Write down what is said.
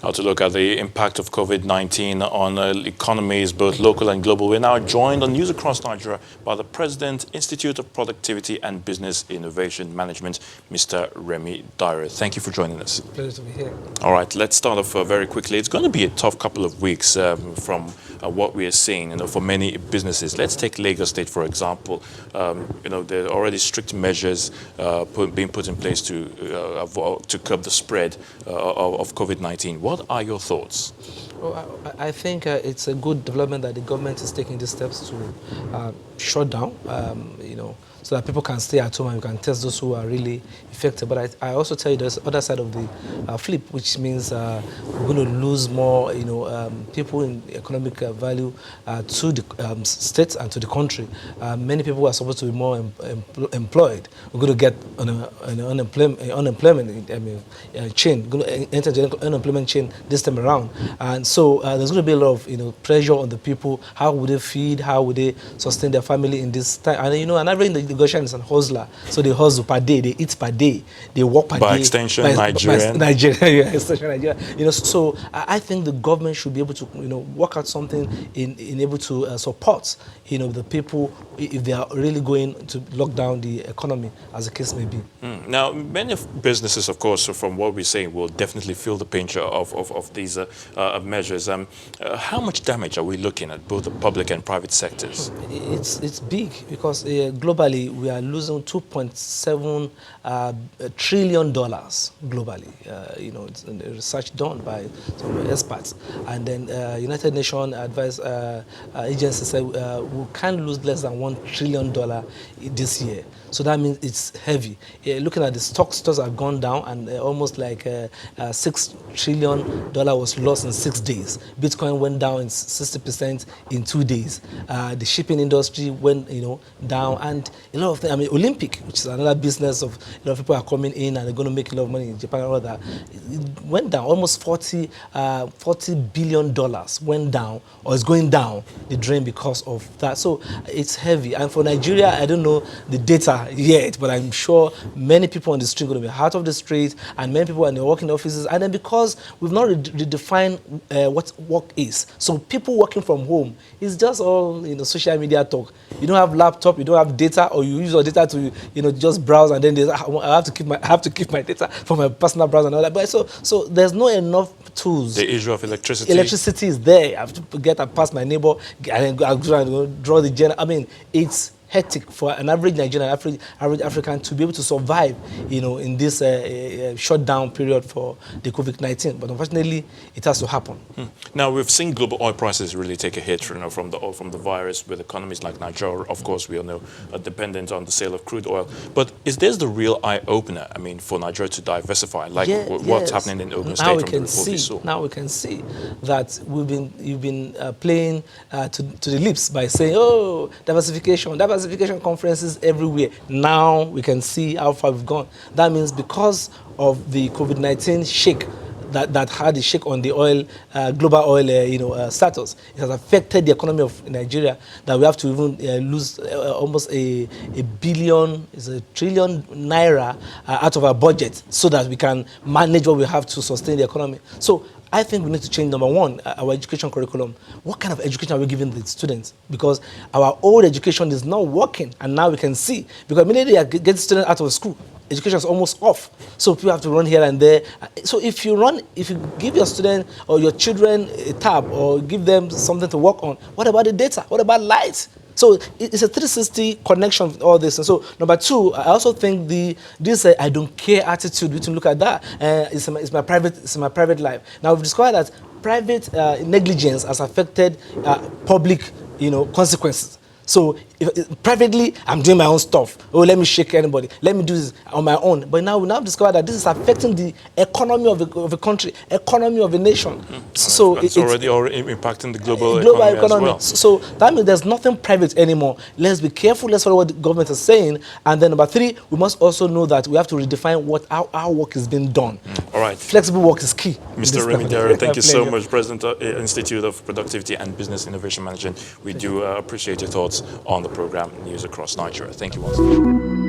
How to look at the impact of COVID-19 on economies, both local and global. We're now joined on News Across Nigeria by the President, Institute of Productivity and Business Innovation Management, Mr. Remi Dairo. Thank you for joining us. Pleasure to be here. All right, let's start off very quickly. It's going to be a tough couple of weeks from what we are seeing, for many businesses. Let's take Lagos State, for example. There are already strict measures being put in place to curb the spread of COVID-19. What are your thoughts? Well, I think it's a good development that the government is taking these steps to shut down, so that people can stay at home and we can test those who are really affected. But I also tell you there's the other side of the flip, which means we're going to lose more, people in economic value to the states and to the country. Many people who are supposed to be more employed, we're going to get an unemployment chain, going to enter the unemployment chain this time around. And so there's going to be a lot of pressure on the people. How would they feed? How would they sustain their family in this time? And an average Goshen is an hustler, so they hustle per day, they eat per day, they work per day. By extension, Nigerian. Extension Nigeria. So I think the government should be able to, work out something in able to support, the people if they are really going to lock down the economy, as the case may be. Now, many businesses, of course, from what we're saying, will definitely feel the pinch of these measures. How much damage are we looking at, both the public and private sectors? It's big because globally we are losing $2.7 trillion globally. It's research done by some experts, and then United Nations advice agency said we can't lose less than $1 trillion this year. So that means it's heavy. Looking at the stocks have gone down, and almost like $6 trillion was lost in 6 days. Bitcoin went down in 60% in 2 days. The shipping industry went, down, and a lot of things. Olympic, which is another business of a lot of people are coming in and they're going to make a lot of money in Japan and all that. It went down almost $40 billion went down, or is going down the drain because of that. So it's heavy. And for Nigeria, I don't know the data yet, but I'm sure many people on the street are going to be out of the street, and many people are in the working offices. And then because we've not redefined what work is, so people working from home is just all social media talk. You don't have laptop, you don't have data, or you use your data to just browse, and then I have to keep my data for my personal browser and all that. But so there's not enough tools. The issue of electricity. Electricity is there. I have to get past my neighbor, and then I'll draw the general. It's hectic for an average Nigerian, average African to be able to survive, in this shutdown period for the COVID-19. But unfortunately, it has to happen. Now, we've seen global oil prices really take a hit, from the virus, with economies like Nigeria, of course, we all know, are dependent on the sale of crude oil. But is this the real eye-opener, for Nigeria to diversify, like what's happening in Ogun State from the report we saw? Now we can see that you've been playing to the lips by saying, oh, diversification conferences everywhere. Now we can see how far we've gone. That means because of the COVID-19 shake that had a shake on the oil, global oil, status, it has affected the economy of Nigeria, that we have to even lose almost a billion, is a trillion naira out of our budget, so that we can manage what we have to sustain the economy. So I think we need to change, number one, our education curriculum. What kind of education are we giving the students? Because our old education is not working, and now we can see. Because immediately you get students out of school, education is almost off. So people have to run here and there. So if you give your student or your children a tab, or give them something to work on, what about the data? What about lights? So it's a 360 connection with all this. And so number two, I also think this I don't care attitude. We can look at that. It's my private life. Now we've discovered that private negligence has affected public consequences. So privately, I'm doing my own stuff. Oh, let me shake anybody. Let me do this on my own. But now we discover that this is affecting the economy of a country, economy of a nation. So it's already impacting the global economy as well. So that means there's nothing private anymore. Let's be careful. Let's follow what the government is saying. And then number three, we must also know that we have to redefine what our work is being done. All right. Flexible work is key. Mr. Remi Dairo, thank you so much, President of Institute of Productivity and Business Innovation Management. We do appreciate your thoughts on the program News Across Nigeria. Thank you once again.